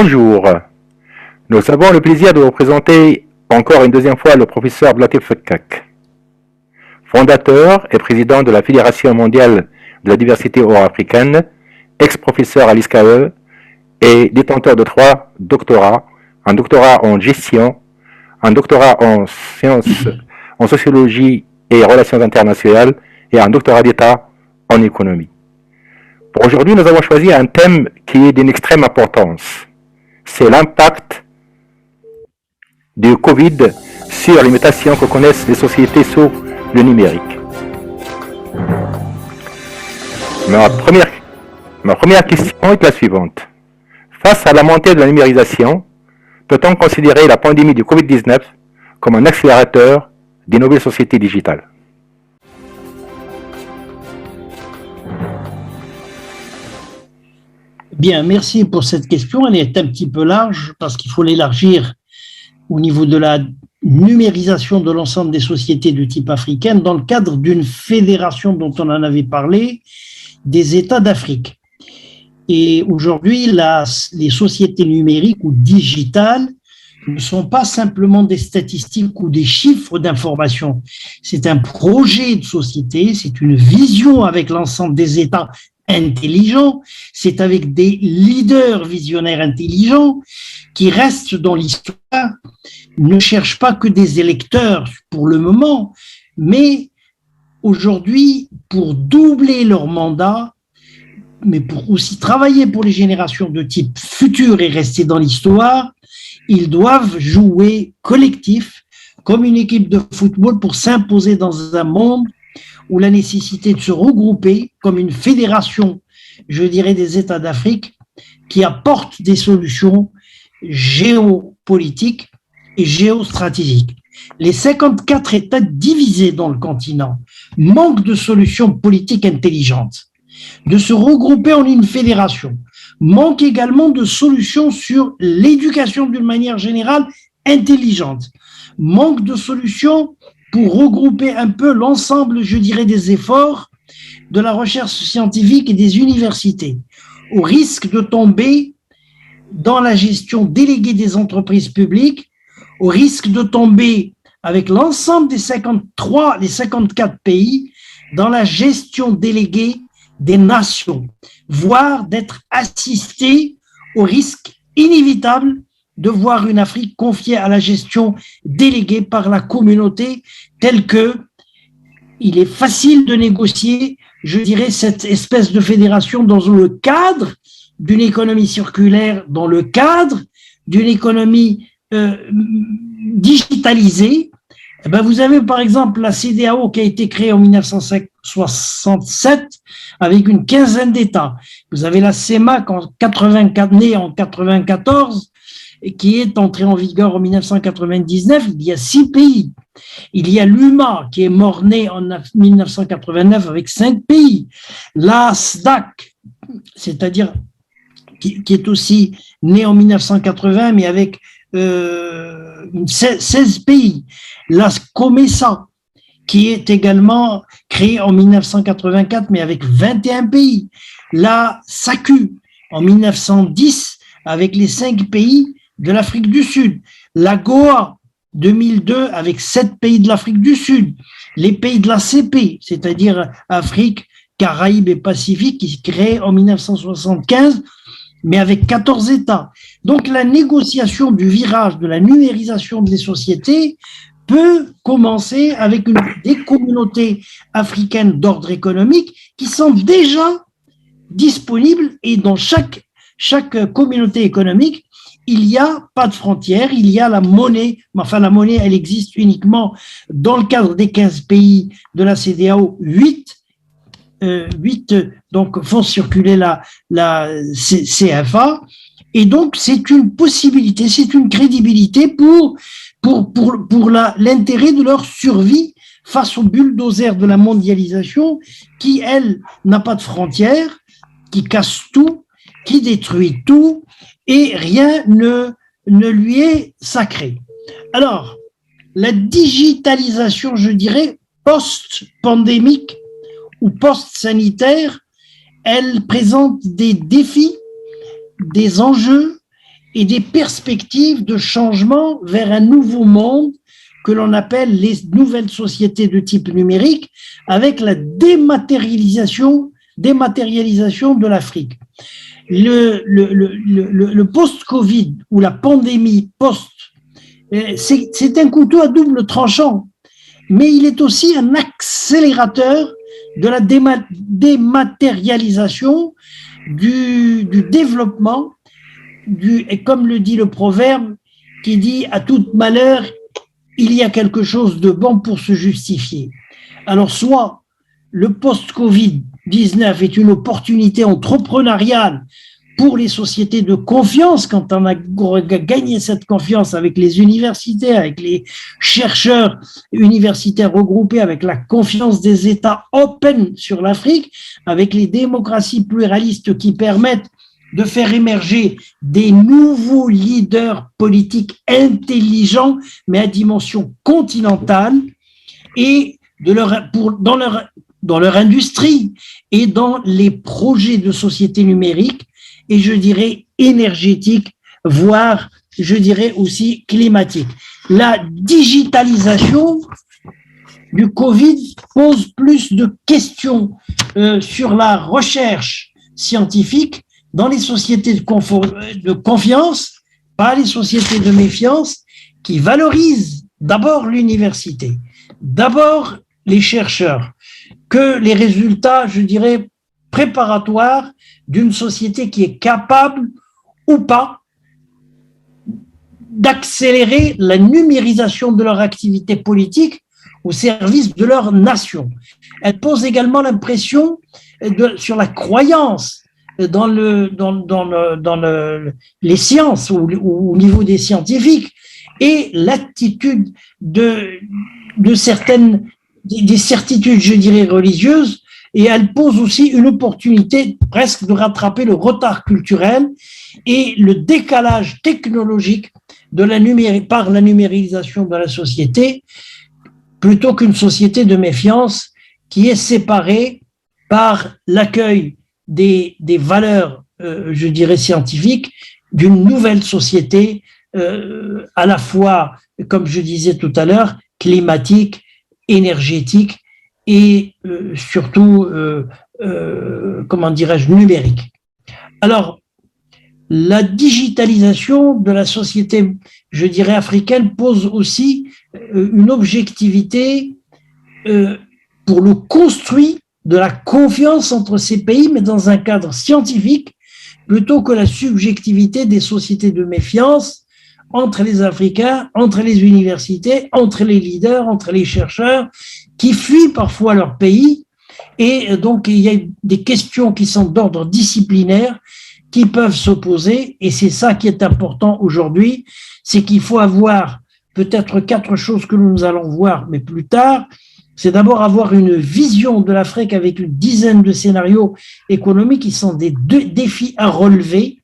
Bonjour, nous avons le plaisir de vous présenter encore une deuxième fois le professeur Blaté Fekkak, fondateur et président de la Fédération mondiale de la diversité euro-africaine, ex-professeur à l'ISCAE et détenteur de 3 doctorats, un doctorat en gestion, un doctorat en sciences, en sociologie et relations internationales et un doctorat d'État en économie. Pour aujourd'hui, nous avons choisi un thème qui est d'une extrême importance. C'est l'impact du Covid sur les mutations que connaissent les sociétés sous le numérique. Ma première question est la suivante. Face à la montée de la numérisation, peut-on considérer la pandémie du Covid-19 comme un accélérateur des nouvelles sociétés digitales ? Bien, merci pour cette question. Elle est un petit peu large parce qu'il faut l'élargir au niveau de la numérisation de l'ensemble des sociétés de type africaine dans le cadre d'une fédération dont on en avait parlé, des États d'Afrique. Et aujourd'hui, les sociétés numériques ou digitales ne sont pas simplement des statistiques ou des chiffres d'information. C'est un projet de société, c'est une vision avec l'ensemble des États intelligents, c'est avec des leaders visionnaires intelligents qui restent dans l'histoire, ne cherchent pas que des électeurs pour le moment, mais aujourd'hui, pour doubler leur mandat, mais pour aussi travailler pour les générations de type futur et rester dans l'histoire, ils doivent jouer collectif comme une équipe de football pour s'imposer dans un monde où la nécessité de se regrouper comme une fédération, je dirais, des États d'Afrique qui apportent des solutions géopolitiques et géostratégiques. Les 54 États divisés dans le continent manquent de solutions politiques intelligentes, de se regrouper en une fédération, manquent également de solutions sur l'éducation d'une manière générale intelligente, manquent de solutions pour regrouper un peu l'ensemble, je dirais, des efforts de la recherche scientifique et des universités, au risque de tomber dans la gestion déléguée des entreprises publiques, au risque de tomber avec l'ensemble des 54 pays dans la gestion déléguée des nations, voire d'être assisté au risque inévitable de voir une Afrique confiée à la gestion déléguée par la communauté, telle que il est facile de négocier, je dirais, cette espèce de fédération dans le cadre d'une économie circulaire, dans le cadre d'une économie digitalisée. Eh bien, vous avez par exemple la CEDEAO qui a été créée en 1967 avec une quinzaine d'États. Vous avez la CEMAC née en 1994, et qui est entrée en vigueur en 1999, il y a 6 pays. Il y a l'UMA qui est mort-né en 1989 avec 5 pays. La SDAC, c'est-à-dire qui est aussi née en 1980 mais avec 16 pays. La COMESA qui est également créée en 1984 mais avec 21 pays. La SACU en 1910 avec les 5 pays de l'Afrique du Sud, la Goa 2002 avec 7 pays de l'Afrique du Sud, les pays de la CP, c'est-à-dire Afrique, Caraïbes et Pacifique, qui se créent en 1975, mais avec 14 États. Donc la négociation du virage de la numérisation des sociétés peut commencer avec des communautés africaines d'ordre économique qui sont déjà disponibles, et dans chaque communauté économique, il n'y a pas de frontières, il y a la monnaie, mais enfin la monnaie, elle existe uniquement dans le cadre des 15 pays de la CEDEAO, 8 donc font circuler la CFA, et donc c'est une possibilité, c'est une crédibilité pour l'intérêt de leur survie face au bulldozer de la mondialisation qui, elle, n'a pas de frontières, qui casse tout, qui détruit tout, et rien ne lui est sacré. Alors, la digitalisation, je dirais, post-pandémique ou post-sanitaire, elle présente des défis, des enjeux et des perspectives de changement vers un nouveau monde que l'on appelle les nouvelles sociétés de type numérique, avec la dématérialisation de l'Afrique. Le post-Covid ou la pandémie post, c'est un couteau à double tranchant, mais il est aussi un accélérateur de la dématérialisation, du développement, et comme le dit le proverbe qui dit « à tout malheur, il y a quelque chose de bon pour se justifier ». Alors soit le post-Covid-19 est une opportunité entrepreneuriale pour les sociétés de confiance, quand on a gagné cette confiance avec les universités, avec les chercheurs universitaires regroupés, avec la confiance des États open sur l'Afrique, avec les démocraties pluralistes qui permettent de faire émerger des nouveaux leaders politiques intelligents, mais à dimension continentale, et dans leur industrie et dans les projets de société numérique, et je dirais énergétique, voire je dirais aussi climatique. La digitalisation du Covid pose plus de questions sur la recherche scientifique dans les sociétés de confiance, pas les sociétés de méfiance, qui valorisent d'abord l'université, d'abord les chercheurs, que les résultats, je dirais, préparatoires d'une société qui est capable ou pas d'accélérer la numérisation de leur activité politique au service de leur nation. Elle pose également l'impression sur la croyance dans les sciences ou au niveau des scientifiques et l'attitude de certaines des certitudes, je dirais, religieuses, et elle pose aussi une opportunité presque de rattraper le retard culturel et le décalage technologique par la numérisation de la société, plutôt qu'une société de méfiance qui est séparée par l'accueil des valeurs, je dirais, scientifiques d'une nouvelle société à la fois, comme je disais tout à l'heure, climatique, énergétique et surtout, comment dirais-je, numérique. Alors, la digitalisation de la société, je dirais, africaine pose aussi une objectivité pour le construit de la confiance entre ces pays, mais dans un cadre scientifique, plutôt que la subjectivité des sociétés de méfiance entre les Africains, entre les universités, entre les leaders, entre les chercheurs, qui fuient parfois leur pays. Et donc, il y a des questions qui sont d'ordre disciplinaire qui peuvent s'opposer, et c'est ça qui est important aujourd'hui, c'est qu'il faut avoir peut-être 4 choses que nous allons voir, mais plus tard. C'est d'abord avoir une vision de l'Afrique avec une dizaine de scénarios économiques qui sont des défis à relever.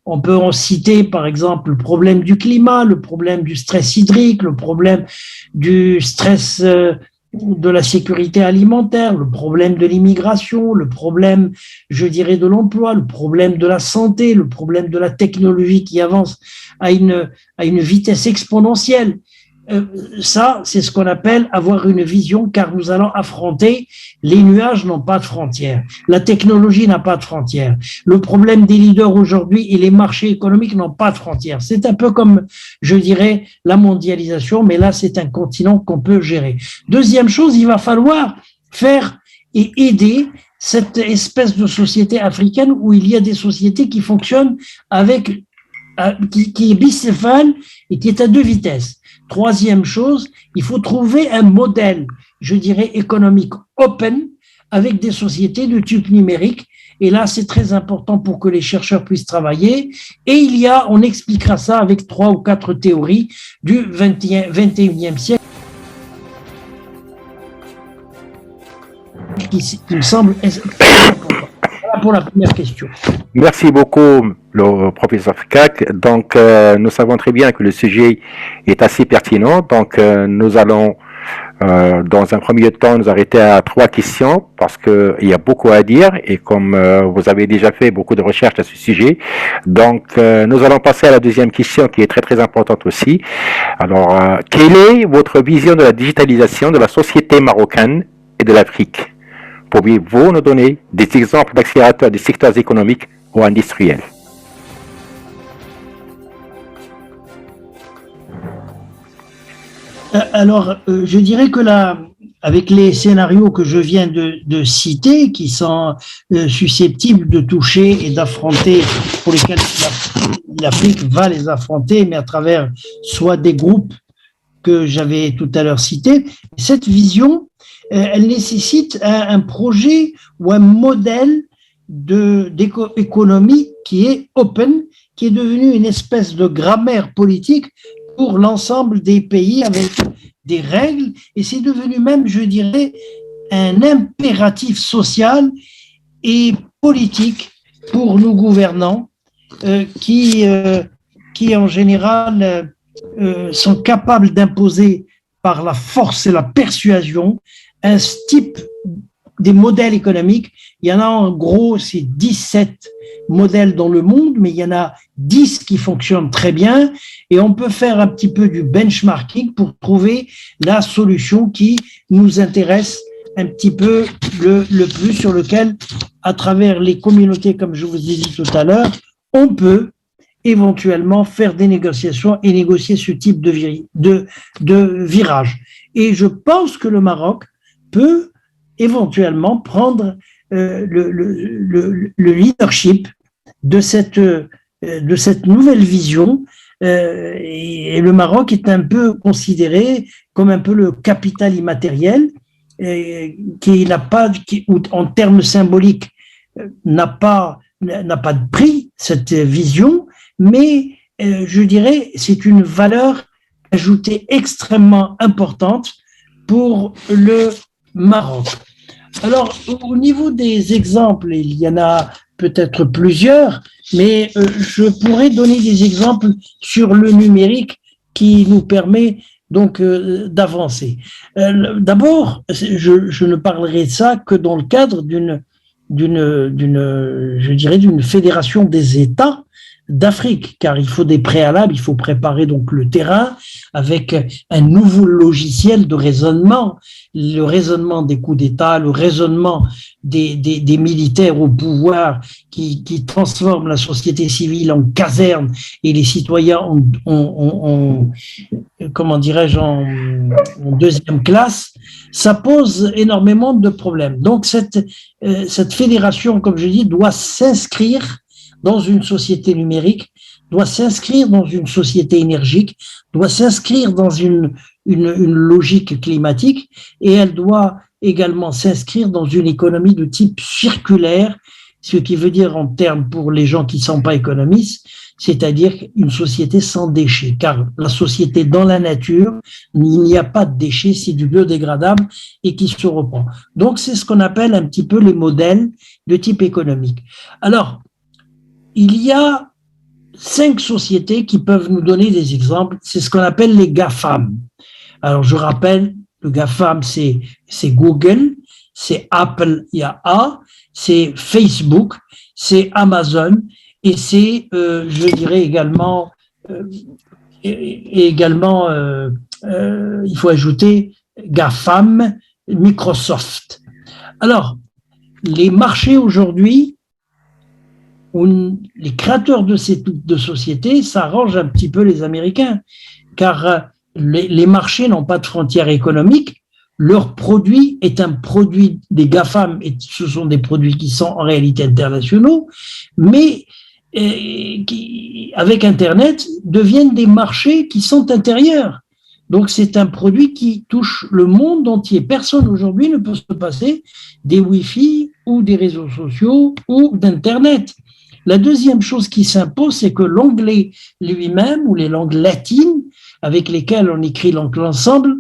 On peut en citer par exemple le problème du climat, le problème du stress hydrique, le problème du stress de la sécurité alimentaire, le problème de l'immigration, le problème, je dirais, de l'emploi, le problème de la santé, le problème de la technologie qui avance à une vitesse exponentielle. Ça, c'est ce qu'on appelle avoir une vision, car nous allons affronter les nuages n'ont pas de frontières, la technologie n'a pas de frontières, le problème des leaders aujourd'hui et les marchés économiques n'ont pas de frontières. C'est un peu comme, je dirais, la mondialisation, mais là, c'est un continent qu'on peut gérer. Deuxième chose, il va falloir faire et aider cette espèce de société africaine où il y a des sociétés qui fonctionnent avec, qui est bicéphale et qui est à 2 vitesses. Troisième chose, il faut trouver un modèle, je dirais, économique open avec des sociétés de type numérique. Et là, c'est très important pour que les chercheurs puissent travailler. Et on expliquera ça avec 3 ou 4 théories du 21e siècle qui me semble important. Voilà pour la première question. Merci beaucoup, le professeur Fkak. Donc, nous savons très bien que le sujet est assez pertinent. Donc, nous allons Dans un premier temps, nous arrêter à 3 questions parce qu'il y a beaucoup à dire et comme vous avez déjà fait beaucoup de recherches à ce sujet, donc nous allons passer à la deuxième question qui est très très importante aussi. Alors, quelle est votre vision de la digitalisation de la société marocaine et de l'Afrique? Pouvez-vous nous donner des exemples d'accélérateurs des secteurs économiques ou industriels? Alors, je dirais que là, avec les scénarios que je viens de citer, qui sont susceptibles de toucher et d'affronter, pour lesquels l'Afrique va les affronter, mais à travers soit des groupes que j'avais tout à l'heure cités, cette vision, elle nécessite un projet ou un modèle d'économie qui est open, qui est devenu une espèce de grammaire politique pour l'ensemble des pays avec des règles, et c'est devenu même, je dirais, un impératif social et politique pour nos gouvernants qui en général sont capables d'imposer par la force et la persuasion un type des modèles économiques. Il y en a en gros, c'est 17 modèles dans le monde, mais il y en a 10 qui fonctionnent très bien et on peut faire un petit peu du benchmarking pour trouver la solution qui nous intéresse un petit peu le plus, sur lequel, à travers les communautés, comme je vous ai dit tout à l'heure, on peut éventuellement faire des négociations et négocier ce type de virage. Et je pense que le Maroc peut éventuellement prendre le leadership de cette nouvelle vision. Et le Maroc est un peu considéré comme un peu le capital immatériel qui n'a pas, en termes symboliques, n'a pas de prix, cette vision, mais je dirais c'est une valeur ajoutée extrêmement importante pour le Maroc. Alors, au niveau des exemples, il y en a peut-être plusieurs, mais je pourrais donner des exemples sur le numérique qui nous permet donc d'avancer. D'abord, je ne parlerai de ça que dans le cadre je dirais, d'une fédération des États d'Afrique, car il faut des préalables, il faut préparer donc le terrain avec un nouveau logiciel de raisonnement, le raisonnement des coups d'État, le raisonnement des militaires au pouvoir qui transforment la société civile en caserne et les citoyens comment dirais-je, en deuxième classe. Ça pose énormément de problèmes. Donc cette fédération, comme je dis, doit s'inscrire dans une société numérique, doit s'inscrire dans une société énergique, doit s'inscrire dans une logique climatique, et elle doit également s'inscrire dans une économie de type circulaire, ce qui veut dire en termes pour les gens qui ne sont pas économistes, c'est-à-dire une société sans déchets, car la société dans la nature, il n'y a pas de déchets, c'est du biodégradable et qui se reprend. Donc c'est ce qu'on appelle un petit peu les modèles de type économique. Alors, il y a 5 sociétés qui peuvent nous donner des exemples. C'est ce qu'on appelle les GAFAM. Alors, je rappelle, le GAFAM, c'est Google, c'est Apple, il y a A, c'est Facebook, c'est Amazon, et c'est, je dirais également, il faut ajouter GAFAM, Microsoft. Alors, les marchés aujourd'hui, les créateurs de ces sociétés s'arrangent un petit peu les Américains, car les marchés n'ont pas de frontières économiques. Leur produit est un produit des GAFAM, et ce sont des produits qui sont en réalité internationaux, mais qui, avec Internet, deviennent des marchés qui sont intérieurs. Donc c'est un produit qui touche le monde entier. Personne aujourd'hui ne peut se passer des Wi-Fi ou des réseaux sociaux ou d'Internet. La deuxième chose qui s'impose, c'est que l'anglais lui-même, ou les langues latines avec lesquelles on écrit l'ensemble,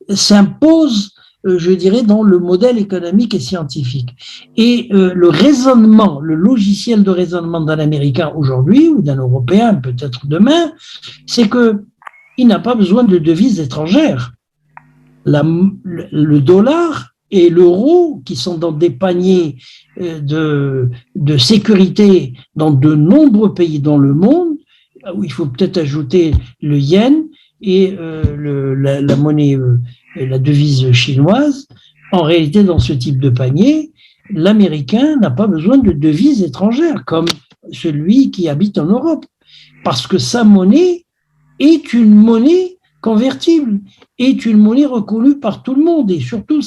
s'impose, je dirais, dans le modèle économique et scientifique. Et le raisonnement, le logiciel de raisonnement d'un Américain aujourd'hui, ou d'un Européen peut-être demain, c'est qu'il n'a pas besoin de devises étrangères. le dollar et l'euro, qui sont dans des paniers de sécurité dans de nombreux pays dans le monde, où il faut peut-être ajouter le yen et la monnaie, la devise chinoise. En réalité, dans ce type de panier, l'Américain n'a pas besoin de devises étrangères comme celui qui habite en Europe, parce que sa monnaie est une monnaie convertible, est une monnaie reconnue par tout le monde, et surtout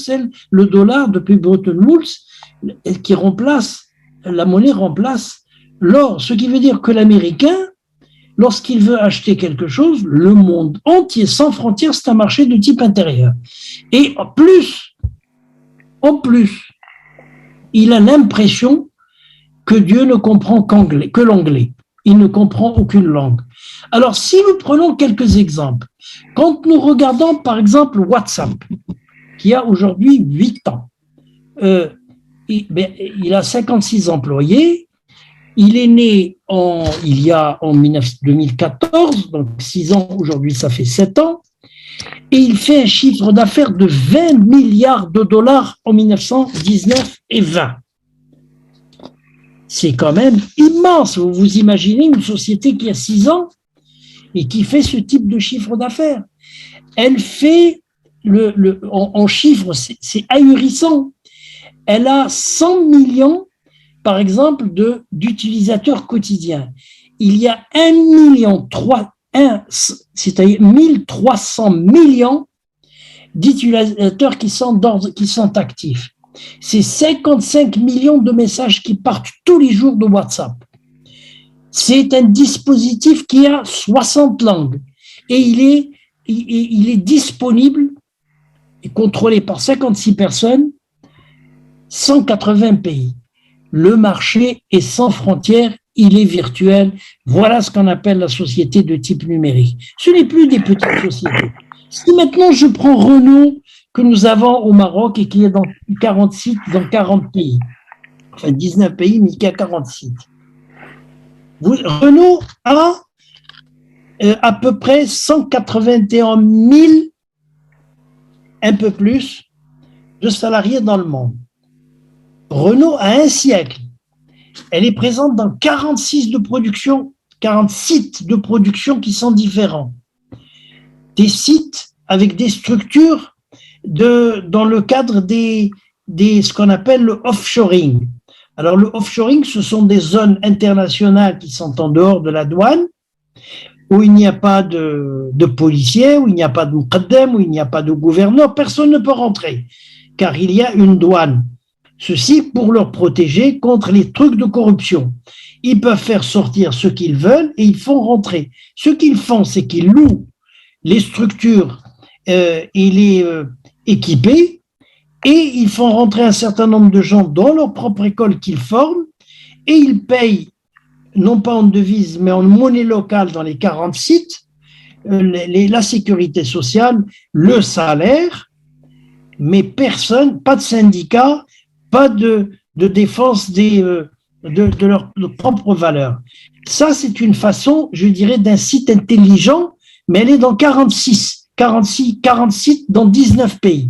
le dollar depuis Bretton Woods, qui remplace, la monnaie remplace l'or, ce qui veut dire que l'Américain, lorsqu'il veut acheter quelque chose, le monde entier, sans frontières, c'est un marché de type intérieur. Et en plus, il a l'impression que Dieu ne comprend que l'anglais. Il ne comprend aucune langue. Alors, si nous prenons quelques exemples, quand nous regardons par exemple WhatsApp, qui a aujourd'hui 8 ans, il a 56 employés, il est né en 2014, donc 6 ans, aujourd'hui ça fait 7 ans, et il fait un chiffre d'affaires de 20 milliards de dollars en 1919 et 20. C'est quand même immense. Vous vous imaginez une société qui a 6 ans et qui fait ce type de chiffre d'affaires. Elle fait, en chiffres, c'est ahurissant. Elle a 100 millions, par exemple, d'utilisateurs quotidiens. Il y a 1300 millions d'utilisateurs qui sont actifs. C'est 55 millions de messages qui partent tous les jours de WhatsApp. C'est un dispositif qui a 60 langues et il est disponible et contrôlé par 56 personnes, 180 pays. Le marché est sans frontières, il est virtuel. Voilà ce qu'on appelle la société de type numérique. Ce n'est plus des petites sociétés. Si maintenant je prends Renault, que nous avons au Maroc et qui est dans 40 sites, dans 40 pays. Enfin, 19 pays, mais qui a 40 sites. Renault a à peu près 181 000, un peu plus, de salariés dans le monde. Renault a un siècle. Elle est présente dans 40 sites de production qui sont différents. Des sites avec des structures dans le cadre ce qu'on appelle le offshoring. Alors, le offshoring, ce sont des zones internationales qui sont en dehors de la douane, où il n'y a pas de policiers, où il n'y a pas de muqaddam, où il n'y a pas de gouverneur, personne ne peut rentrer, car il y a une douane. Ceci pour leur protéger contre les trucs de corruption. Ils peuvent faire sortir ce qu'ils veulent et ils font rentrer. Ce qu'ils font, c'est qu'ils louent les structures et les équipés, et ils font rentrer un certain nombre de gens dans leur propre école qu'ils forment, et ils payent, non pas en devise, mais en monnaie locale dans les 40 sites, la sécurité sociale, le salaire, mais personne, pas de syndicat, pas de défense de leurs propres valeurs. Ça, c'est une façon, je dirais, d'un site intelligent, mais elle est dans 40 sites dans 19 pays.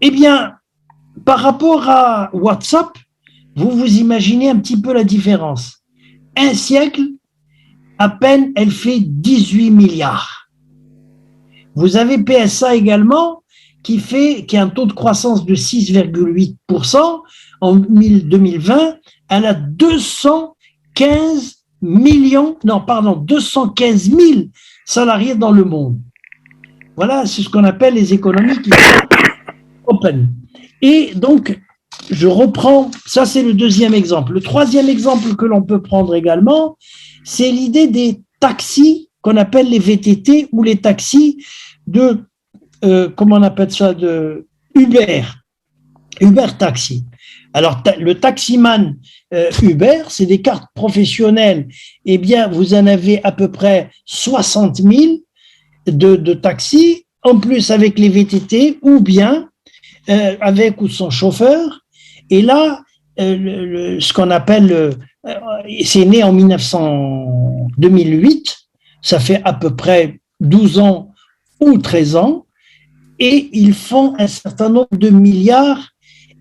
Eh bien, par rapport à WhatsApp, vous imaginez un petit peu la différence. Un siècle, à peine, elle fait 18 milliards. Vous avez PSA également, qui a un taux de croissance de 6,8%. En 2020, elle a 215 000 salariés dans le monde. Voilà, c'est ce qu'on appelle les économies qui sont open. Et donc, je reprends, ça c'est le deuxième exemple. Le troisième exemple que l'on peut prendre également, c'est l'idée des taxis qu'on appelle les VTT ou les taxis comment on appelle ça, de Uber Taxi. Alors, le taximan Uber, c'est des cartes professionnelles. Eh bien, vous en avez à peu près 60 000 de taxis, en plus avec les VTT, ou bien avec ou sans chauffeur. Et là, ce qu'on appelle, c'est né en 2008, ça fait à peu près 12 ans ou 13 ans, et ils font un certain nombre de milliards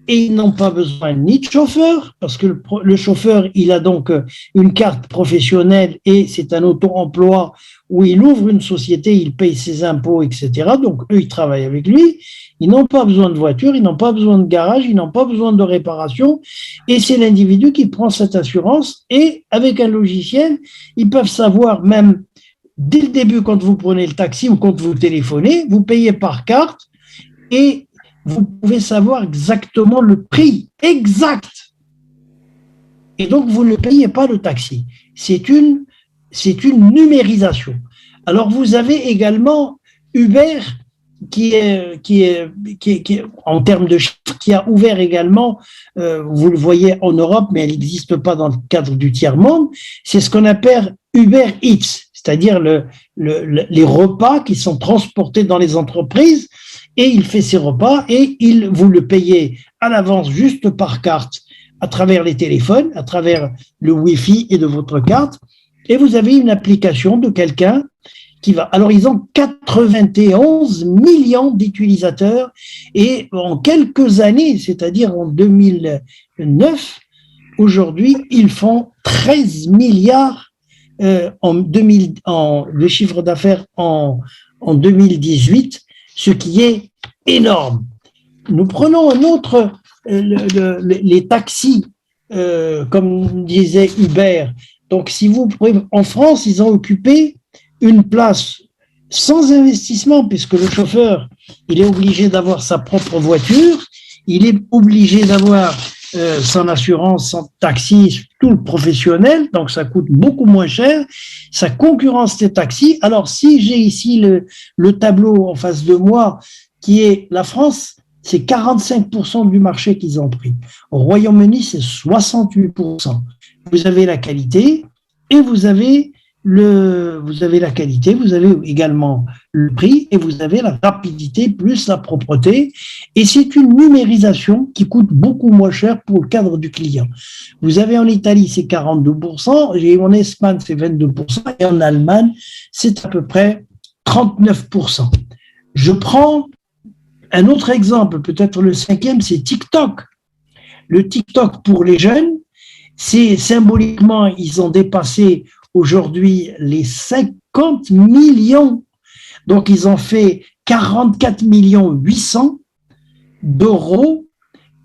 et ils n'ont pas besoin ni de chauffeur, parce que le chauffeur, il a donc une carte professionnelle et c'est un auto-emploi où il ouvre une société, il paye ses impôts, etc. Donc, eux, ils travaillent avec lui. Ils n'ont pas besoin de voiture, ils n'ont pas besoin de garage, ils n'ont pas besoin de réparation. Et c'est l'individu qui prend cette assurance. Et avec un logiciel, ils peuvent savoir même dès le début, quand vous prenez le taxi ou quand vous téléphonez, vous payez par carte et vous pouvez savoir exactement le prix exact. Et donc, vous ne payez pas le taxi. C'est une numérisation. Alors, vous avez également Uber qui est en termes de chiffres, qui a ouvert également, vous le voyez en Europe, mais elle n'existe pas dans le cadre du tiers-monde, c'est ce qu'on appelle Uber Eats, c'est-à-dire les repas qui sont transportés dans les entreprises, et il fait ses repas et vous le payez à l'avance juste par carte à travers les téléphones, à travers le Wi-Fi et de votre carte, et vous avez une application de quelqu'un qui va. Alors, ils ont 91 millions d'utilisateurs et en quelques années, c'est-à-dire en 2009, aujourd'hui, ils font 13 milliards le chiffre d'affaires en 2018, ce qui est énorme. Nous prenons un autre, les taxis, comme disait Uber. Donc, si vous prenez, en France, ils ont occupé une place sans investissement, puisque le chauffeur, il est obligé d'avoir sa propre voiture, il est obligé d'avoir son assurance, son taxi, tout le professionnel, donc ça coûte beaucoup moins cher, ça concurrence les taxis. Alors, si j'ai ici le tableau en face de moi, qui est la France, c'est 45% du marché qu'ils ont pris. Au Royaume-Uni, c'est 68%. Vous avez la qualité et vous avez la qualité, vous avez également le prix et vous avez la rapidité plus la propreté. Et c'est une numérisation qui coûte beaucoup moins cher pour le cadre du client. Vous avez en Italie, c'est 42%, et en Espagne, c'est 22%, et en Allemagne, c'est à peu près 39%. Je prends un autre exemple, peut-être le cinquième, c'est TikTok. Le TikTok pour les jeunes, c'est symboliquement, ils ont dépassé aujourd'hui les 50 millions. Donc, ils ont fait 44 800 000 d'euros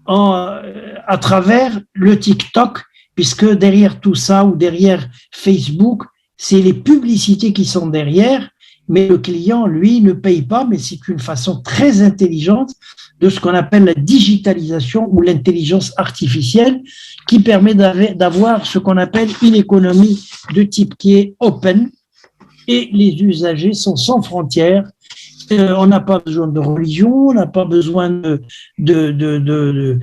à travers le TikTok, puisque derrière tout ça, ou derrière Facebook, c'est les publicités qui sont derrière, mais le client, lui, ne paye pas, mais c'est une façon très intelligente de ce qu'on appelle la digitalisation ou l'intelligence artificielle, qui permet d'avoir ce qu'on appelle une économie de type qui est open, et les usagers sont sans frontières. On n'a pas besoin de religion, on n'a pas besoin de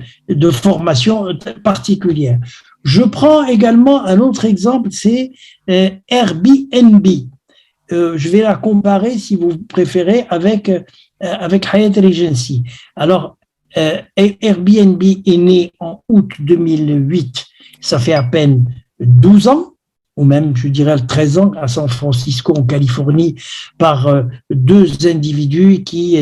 formation particulière. Je prends également un autre exemple, c'est Airbnb. Je vais la comparer, si vous préférez, avec Hyatt Regency. Alors, Airbnb est né en août 2008, ça fait à peine 12 ans, ou même, je dirais, 13 ans, à San Francisco, en Californie, par deux individus qui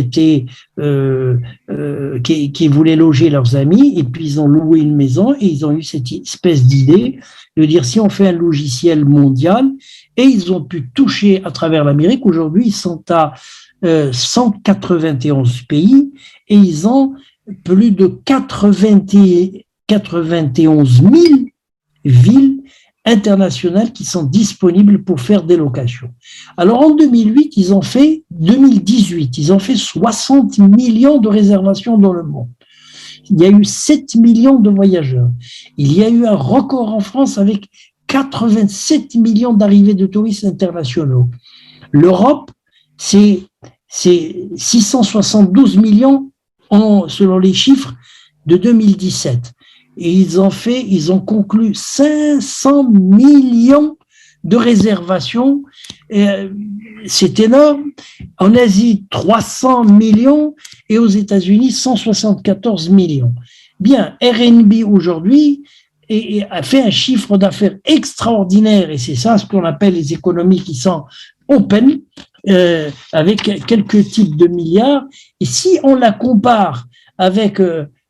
voulaient loger leurs amis, et puis ils ont loué une maison, et ils ont eu cette espèce d'idée de dire, si on fait un logiciel mondial, et ils ont pu toucher à travers l'Amérique. Aujourd'hui, ils sont à 191 pays, et ils ont plus de 91 000 villes internationales qui sont disponibles pour faire des locations. Alors en 2018, ils ont fait 60 millions de réservations dans le monde. Il y a eu 7 millions de voyageurs. Il y a eu un record en France avec 87 millions d'arrivées de touristes internationaux. L'Europe, c'est 672 millions selon les chiffres de 2017. Et ils ont conclu 500 millions de réservations. C'est énorme. En Asie, 300 millions et aux États-Unis, 174 millions. Bien, Airbnb aujourd'hui a fait un chiffre d'affaires extraordinaire et c'est ça ce qu'on appelle les économies qui sont open. avec quelques types de milliards. Et si on la compare avec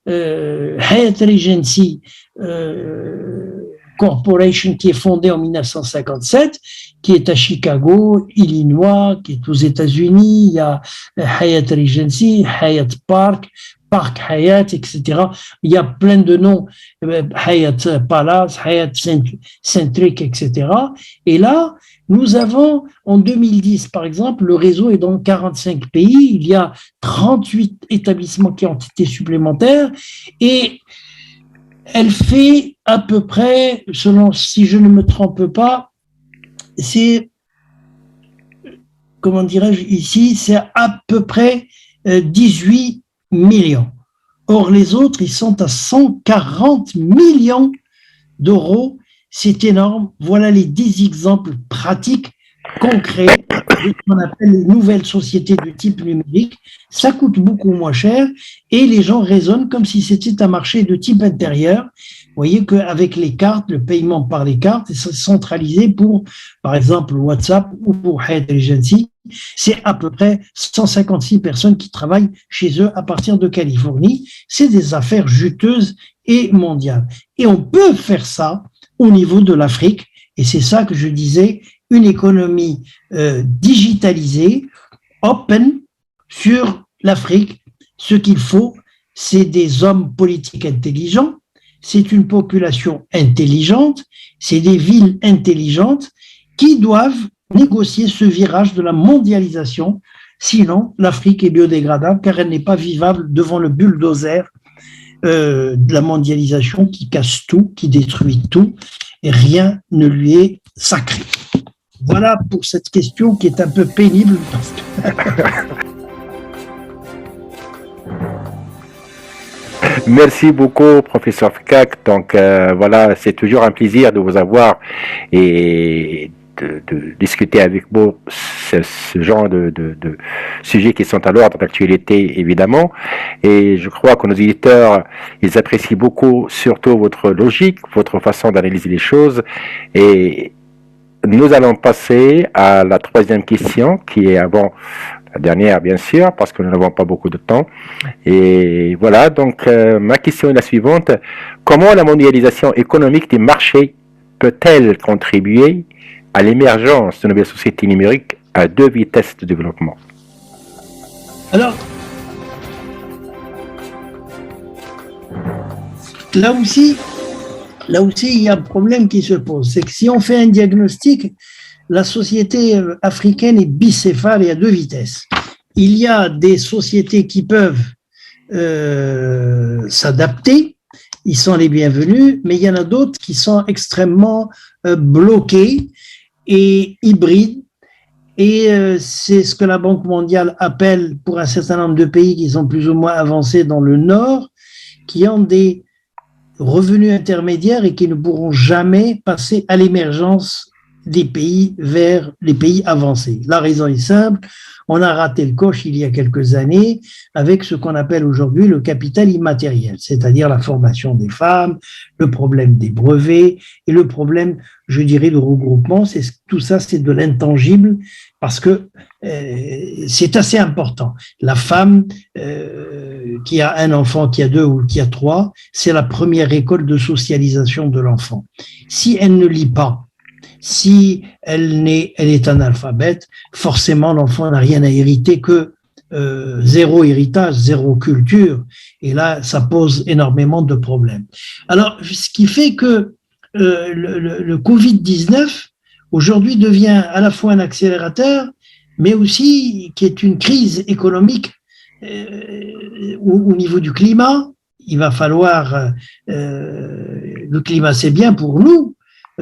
Hyatt Regency Corporation, qui est fondée en 1957, qui est à Chicago, Illinois, qui est aux États-Unis. Il y a Hyatt Regency, Hyatt Park, Park Hyatt, etc. Il y a plein de noms, Hyatt Palace, Hyatt Centric, etc. Et là, nous avons, en 2010, par exemple, le réseau est dans 45 pays. Il y a 38 établissements qui ont été supplémentaires et elle fait à peu près, selon, si je ne me trompe pas, c'est, comment dirais-je ici, c'est à peu près 18 millions. Or, les autres, ils sont à 140 millions d'euros. C'est énorme. Voilà les 10 exemples pratiques, concrets, de ce qu'on appelle les nouvelles sociétés de type numérique. Ça coûte beaucoup moins cher et les gens raisonnent comme si c'était un marché de type intérieur. Vous voyez qu'avec les cartes, le paiement par les cartes est centralisé pour, par exemple, WhatsApp ou pour Hyatt Regency. C'est à peu près 156 personnes qui travaillent chez eux à partir de Californie. C'est des affaires juteuses et mondiales. Et on peut faire ça au niveau de l'Afrique. Et c'est ça que je disais, une économie digitalisée, open, sur l'Afrique. Ce qu'il faut, c'est des hommes politiques intelligents, c'est une population intelligente, c'est des villes intelligentes qui doivent négocier ce virage de la mondialisation. Sinon, l'Afrique est biodégradable car elle n'est pas vivable devant le bulldozer de la mondialisation qui casse tout, qui détruit tout, et rien ne lui est sacré. Voilà pour cette question qui est un peu pénible. Merci beaucoup, professeur Fkak. Donc voilà, c'est toujours un plaisir de vous avoir et de discuter avec vous ce genre de sujets qui sont à l'ordre d'actualité, évidemment. Et je crois que nos éditeurs, ils apprécient beaucoup, surtout votre logique, votre façon d'analyser les choses. Et nous allons passer à la troisième question, qui est avant la dernière, bien sûr, parce que nous n'avons pas beaucoup de temps. Et voilà, donc ma question est la suivante. Comment la mondialisation économique des marchés peut-elle contribuer à l'émergence de nouvelles sociétés numériques à 2 vitesses de développement? Alors, là aussi, il y a un problème qui se pose. C'est que si on fait un diagnostic, la société africaine est bicéphale et à 2 vitesses. Il y a des sociétés qui peuvent s'adapter, ils sont les bienvenus, mais il y en a d'autres qui sont extrêmement bloquées et hybrides. Et c'est ce que la Banque mondiale appelle, pour un certain nombre de pays qui sont plus ou moins avancés dans le Nord, qui ont des revenus intermédiaires et qui ne pourront jamais passer à l'émergence des pays vers les pays avancés. La raison est simple, on a raté le coche il y a quelques années avec ce qu'on appelle aujourd'hui le capital immatériel, c'est-à-dire la formation des femmes, le problème des brevets et le problème, je dirais, de regroupement. Tout ça, c'est de l'intangible parce que c'est assez important. La femme qui a un enfant, qui a 2 ou qui a 3, c'est la première école de socialisation de l'enfant. Si elle ne lit pas, si elle est analphabète, forcément l'enfant n'a rien à hériter que 0 héritage, 0 culture, et là ça pose énormément de problèmes. Alors, ce qui fait que le Covid-19 aujourd'hui devient à la fois un accélérateur, mais aussi qui est une crise économique au niveau du climat. Il va falloir, le climat c'est bien pour nous,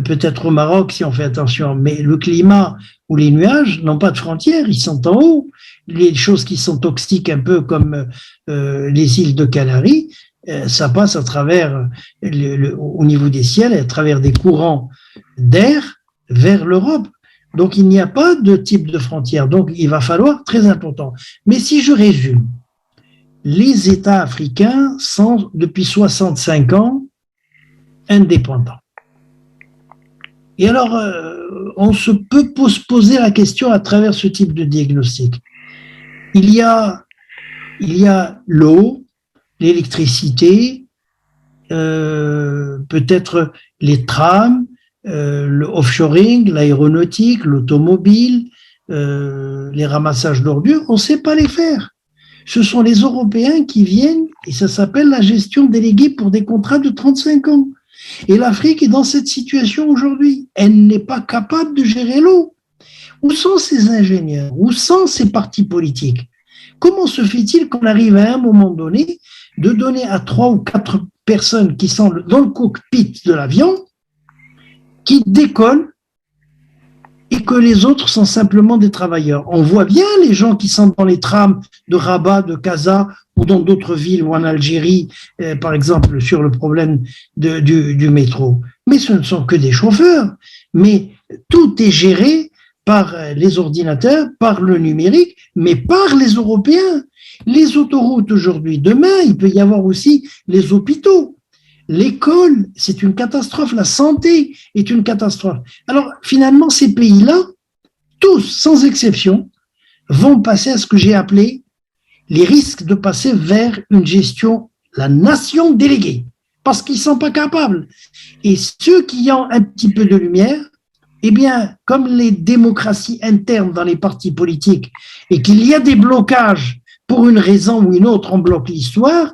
peut-être au Maroc si on fait attention, mais le climat ou les nuages n'ont pas de frontières, ils sont en haut. Les choses qui sont toxiques, un peu comme les îles de Canaries, ça passe à travers, au niveau des ciels, à travers des courants d'air vers l'Europe. Donc il n'y a pas de type de frontière, donc il va falloir, très important. Mais si je résume, les États africains sont depuis 65 ans indépendants. Et alors, on se peut se poser la question à travers ce type de diagnostic. Il y a l'eau, l'électricité, peut-être les trams, le offshoring, l'aéronautique, l'automobile, les ramassages d'ordures, on ne sait pas les faire. Ce sont les Européens qui viennent, et ça s'appelle la gestion déléguée pour des contrats de 35 ans. Et l'Afrique est dans cette situation aujourd'hui. Elle n'est pas capable de gérer l'eau. Où sont ces ingénieurs? Où sont ces partis politiques? Comment se fait-il qu'on arrive à un moment donné de donner à 3 ou 4 personnes qui sont dans le cockpit de l'avion, qui décollent, et que les autres sont simplement des travailleurs? On voit bien les gens qui sont dans les trams de Rabat, de Casa, ou dans d'autres villes, ou en Algérie, par exemple, sur le problème du métro. Mais ce ne sont que des chauffeurs. Mais tout est géré par les ordinateurs, par le numérique, mais par les Européens. Les autoroutes aujourd'hui, demain, il peut y avoir aussi les hôpitaux. L'école, c'est une catastrophe. La santé est une catastrophe. Alors, finalement, ces pays-là, tous, sans exception, vont passer à ce que j'ai appelé les risques de passer vers une gestion, la nation déléguée, parce qu'ils ne sont pas capables. Et ceux qui ont un petit peu de lumière, eh bien, comme les démocraties internes dans les partis politiques, et qu'il y a des blocages pour une raison ou une autre, on bloque l'histoire,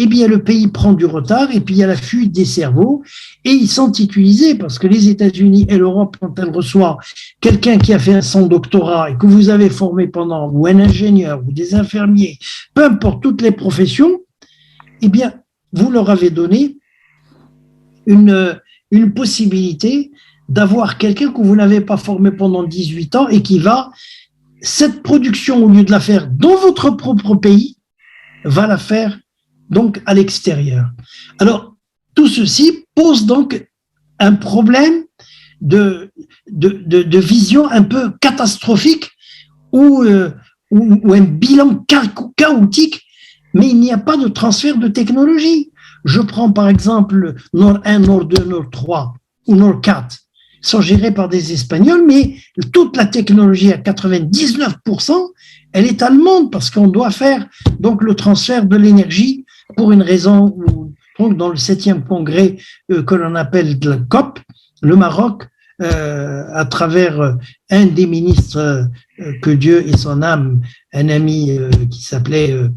eh bien, le pays prend du retard, et puis il y a la fuite des cerveaux, et ils sont utilisés, parce que les États-Unis et l'Europe, quand elles reçoivent quelqu'un qui a fait son doctorat et que vous avez formé pendant, ou un ingénieur, ou des infirmiers, peu importe toutes les professions, eh bien, vous leur avez donné une possibilité d'avoir quelqu'un que vous n'avez pas formé pendant 18 ans et qui va, cette production, au lieu de la faire dans votre propre pays, va la faire donc à l'extérieur. Alors, tout ceci pose donc un problème de vision un peu catastrophique ou un bilan chaotique, mais il n'y a pas de transfert de technologie. Je prends par exemple Nord 1, Nord 2, Nord 3 ou Nord 4, sont gérés par des Espagnols, mais toute la technologie à 99%, elle est allemande parce qu'on doit faire donc le transfert de l'énergie pour une raison, donc dans le 7e congrès que l'on appelle la COP, le Maroc, à travers un des ministres, que Dieu ait son âme, un ami qui s'appelait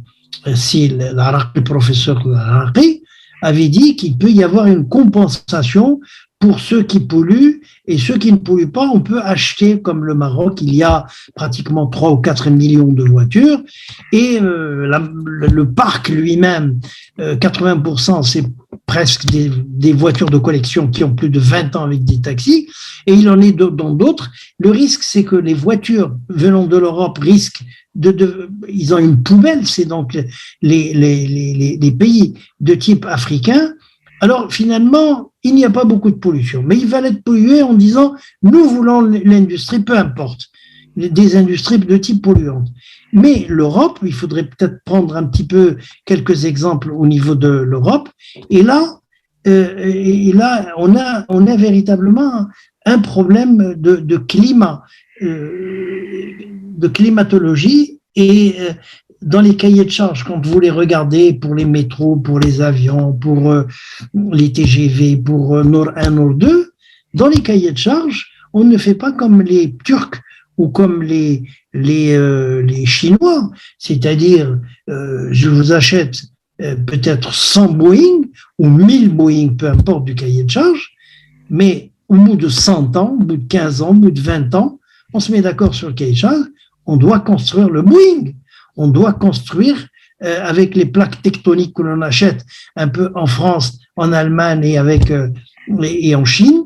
le professeur Laraqi, avait dit qu'il peut y avoir une compensation pour ceux qui polluent, et ceux qui ne polluent pas, on peut acheter, comme le Maroc, il y a pratiquement 3 ou 4 millions de voitures, et le parc lui-même, 80%, c'est presque des voitures de collection qui ont plus de 20 ans avec des taxis, et il en est dans d'autres. Le risque, c'est que les voitures venant de l'Europe risquent ils ont une poubelle, c'est donc les pays de type africain. Alors finalement, il n'y a pas beaucoup de pollution, mais il va être pollué en disant nous voulons l'industrie, peu importe, des industries de type polluante. Mais l'Europe, il faudrait peut-être prendre un petit peu quelques exemples au niveau de l'Europe, et là on a véritablement un problème de climat, de climatologie, et dans les cahiers de charges, quand vous les regardez pour les métros, pour les avions, pour les TGV, pour Nord 1, Nord 2, dans les cahiers de charges, on ne fait pas comme les Turcs ou comme les Chinois, c'est-à-dire je vous achète peut-être 100 Boeing ou 1000 Boeing, peu importe du cahier de charges, mais au bout de 100 ans, au bout de 15 ans, au bout de 20 ans, on se met d'accord sur le cahier de charges, on doit construire le Boeing. On doit construire avec les plaques tectoniques que l'on achète un peu en France, en Allemagne et en Chine,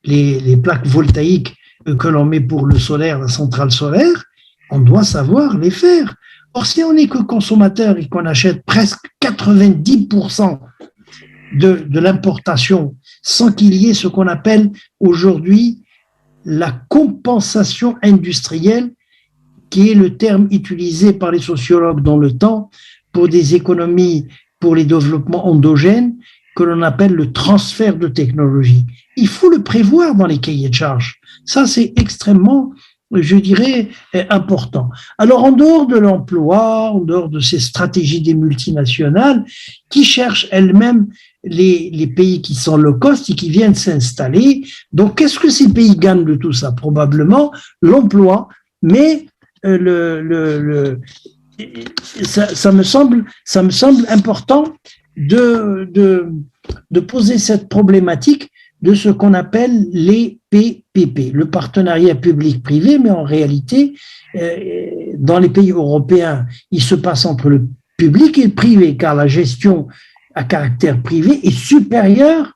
les plaques voltaïques que l'on met pour le solaire, la centrale solaire, on doit savoir les faire. Or, si on n'est que consommateur et qu'on achète presque 90% de l'importation sans qu'il y ait ce qu'on appelle aujourd'hui la compensation industrielle, qui est le terme utilisé par les sociologues dans le temps pour des économies, pour les développements endogènes, que l'on appelle le transfert de technologie. Il faut le prévoir dans les cahiers de charges. Ça, c'est extrêmement, je dirais, important. Alors, en dehors de l'emploi, en dehors de ces stratégies des multinationales, qui cherchent elles-mêmes les pays qui sont low cost et qui viennent s'installer. Donc, qu'est-ce que ces pays gagnent de tout ça? Probablement l'emploi, mais ça me semble important de poser cette problématique de ce qu'on appelle les PPP, le partenariat public-privé, mais en réalité, dans les pays européens, il se passe entre le public et le privé, car la gestion à caractère privé est supérieure,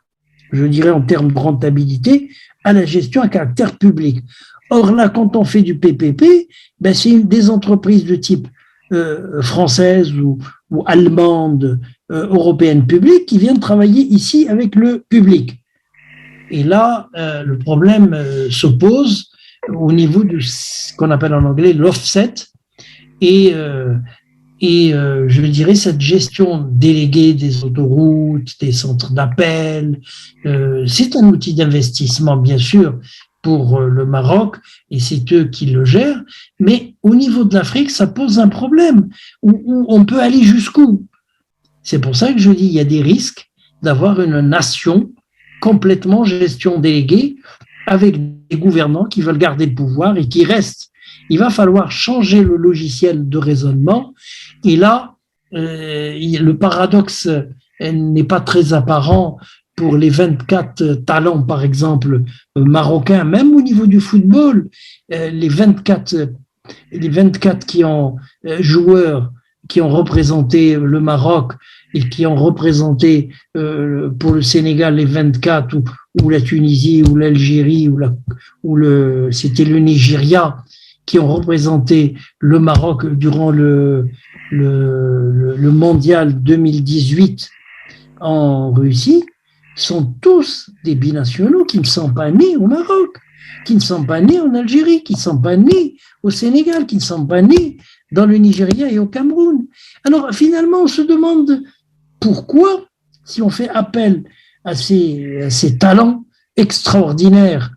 je dirais en termes de rentabilité, à la gestion à caractère public. Or là, quand on fait du PPP, ben c'est des entreprises de type française ou allemande, européenne publique qui viennent travailler ici avec le public. Et là, le problème se pose au niveau de ce qu'on appelle en anglais l'offset et je dirais cette gestion déléguée des autoroutes, des centres d'appel, c'est un outil d'investissement bien sûr pour le Maroc et c'est eux qui le gèrent, mais au niveau de l'Afrique, ça pose un problème où on peut aller jusqu'où? C'est pour ça que je dis il y a des risques d'avoir une nation complètement gestion déléguée avec des gouvernants qui veulent garder le pouvoir et qui restent. Il va falloir changer le logiciel de raisonnement. Et là, le paradoxe n'est pas très apparent pour les 24 talents, par exemple, marocains, même au niveau du football, les 24 joueurs qui ont représenté le Maroc et qui ont représenté pour le Sénégal les 24 ou la Tunisie ou l'Algérie c'était le Nigeria qui ont représenté le Maroc durant le mondial 2018 en Russie, sont tous des binationaux qui ne sont pas nés au Maroc, qui ne sont pas nés en Algérie, qui ne sont pas nés au Sénégal, qui ne sont pas nés dans le Nigeria et au Cameroun. Alors finalement, on se demande pourquoi, si on fait appel à ces talents extraordinaires,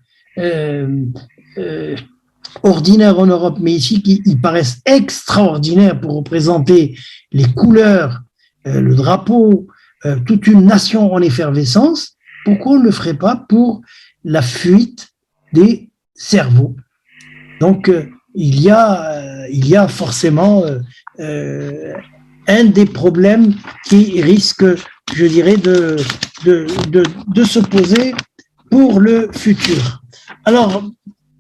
ordinaires en Europe, mais ici qui ils paraissent extraordinaires pour représenter les couleurs, le drapeau, toute une nation en effervescence, pourquoi on ne le ferait pas pour la fuite des cerveaux? Donc, il y a forcément un des problèmes qui risque, je dirais, de se poser pour le futur. Alors,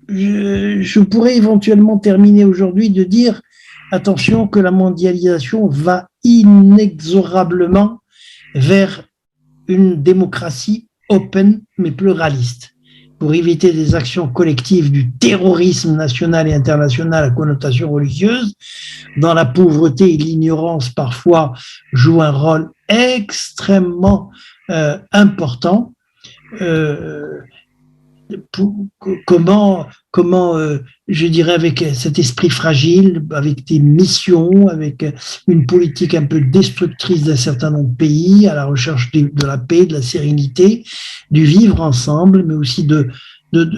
je pourrais éventuellement terminer aujourd'hui de dire, attention, que la mondialisation va inexorablement vers une démocratie open mais pluraliste, pour éviter des actions collectives du terrorisme national et international à connotation religieuse, dont la pauvreté et l'ignorance parfois jouent un rôle extrêmement important. Comment je dirais, avec cet esprit fragile, avec des missions, avec une politique un peu destructrice d'un certain nombre de pays, à la recherche de la paix, de la sérénité, du vivre ensemble, mais aussi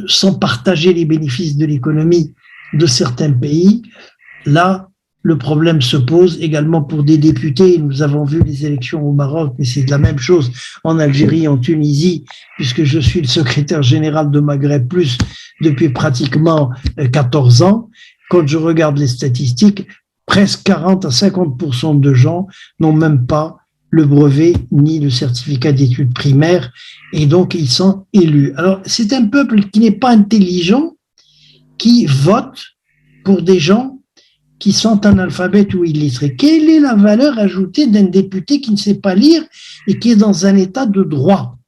sans partager les bénéfices de l'économie de certains pays. Là, le problème se pose également pour des députés. Nous avons vu les élections au Maroc, mais c'est la même chose en Algérie, en Tunisie, puisque je suis le secrétaire général de Maghreb Plus depuis pratiquement 14 ans. Quand je regarde les statistiques, presque 40 à 50% de gens n'ont même pas le brevet ni le certificat d'études primaires, et donc ils sont élus. Alors, c'est un peuple qui n'est pas intelligent, qui vote pour des gens qui sont analphabètes ou illettrés. Quelle est la valeur ajoutée d'un député qui ne sait pas lire et qui est dans un état de droit?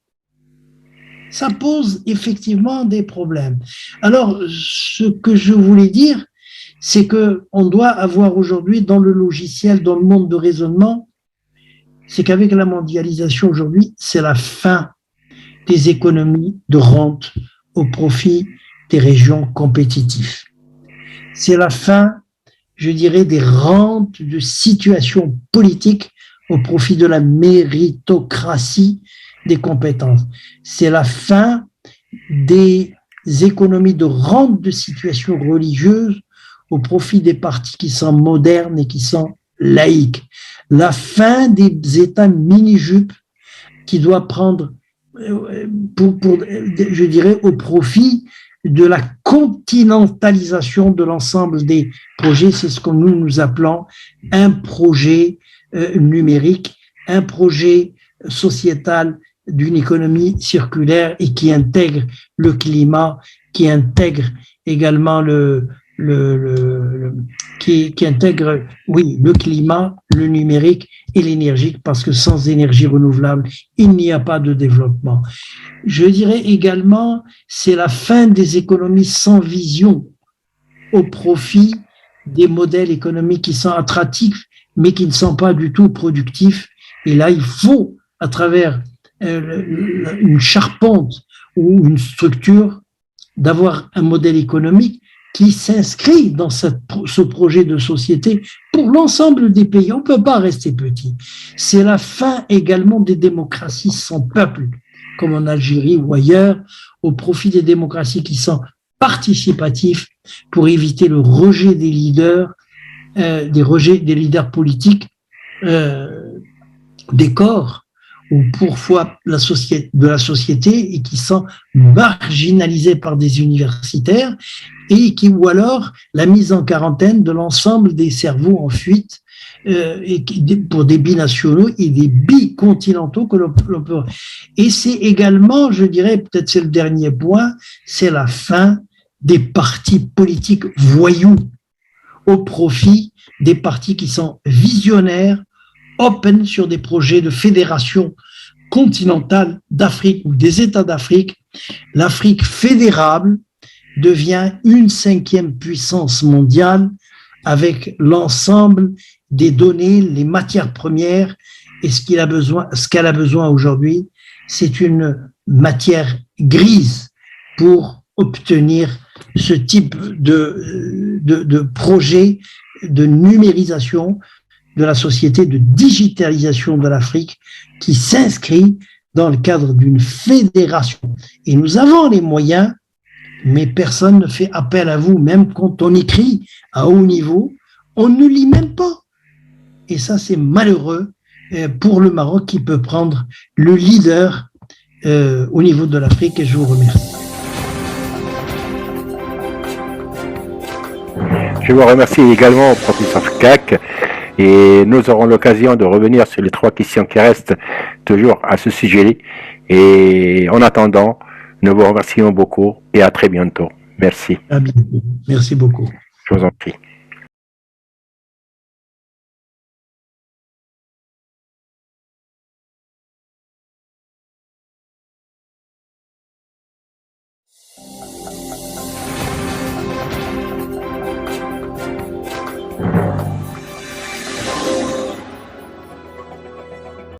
Ça pose effectivement des problèmes. Alors, ce que je voulais dire, c'est qu'on doit avoir aujourd'hui dans le logiciel, dans le monde de raisonnement, c'est qu'avec la mondialisation aujourd'hui, c'est la fin des économies de rente au profit des régions compétitives. C'est la fin, je dirais, des rentes de situation politique au profit de la méritocratie des compétences. C'est la fin des économies de rente de situation religieuse au profit des partis qui sont modernes et qui sont laïques. La fin des États mini-jupes qui doit prendre, je dirais, au profit de la continentalisation de l'ensemble des projets. C'est ce que nous appelons un projet numérique, un projet sociétal d'une économie circulaire et qui intègre le climat, qui intègre également qui intègre, oui, le climat, le numérique et l'énergie, parce que sans énergie renouvelable, il n'y a pas de développement. Je dirais également, c'est la fin des économies sans vision au profit des modèles économiques qui sont attractifs, mais qui ne sont pas du tout productifs. Et là, il faut, à travers une charpente ou une structure, d'avoir un modèle économique qui s'inscrit dans ce projet de société pour l'ensemble des pays. On ne peut pas rester petit. C'est la fin également des démocraties sans peuple, comme en Algérie ou ailleurs, au profit des démocraties qui sont participatifs pour éviter le rejet des leaders, des leaders politiques, des corps ou parfois de la société et qui sont marginalisés par des universitaires ou alors la mise en quarantaine de l'ensemble des cerveaux en fuite pour des binationaux et des bicontinentaux que l'on peut. Et c'est également, je dirais, peut-être c'est le dernier point, c'est la fin des partis politiques voyous au profit des partis qui sont visionnaires, open sur des projets de fédération continentale d'Afrique ou des États d'Afrique. L'Afrique fédérable devient une 5e puissance mondiale avec l'ensemble des données, les matières premières et ce qu'elle a besoin aujourd'hui, c'est une matière grise pour obtenir ce type de projet de numérisation de la société, de digitalisation de l'Afrique qui s'inscrit dans le cadre d'une fédération. Et nous avons les moyens, mais personne ne fait appel à vous, même quand on écrit à haut niveau, on ne lit même pas. Et ça, c'est malheureux pour le Maroc qui peut prendre le leader au niveau de l'Afrique, et je vous remercie. Je vous remercie également, professeur Kak, et nous aurons l'occasion de revenir sur les 3 questions qui restent toujours à ce sujet. Et en attendant, nous vous remercions beaucoup et à très bientôt. Merci. À bientôt. Merci beaucoup. Je vous en prie.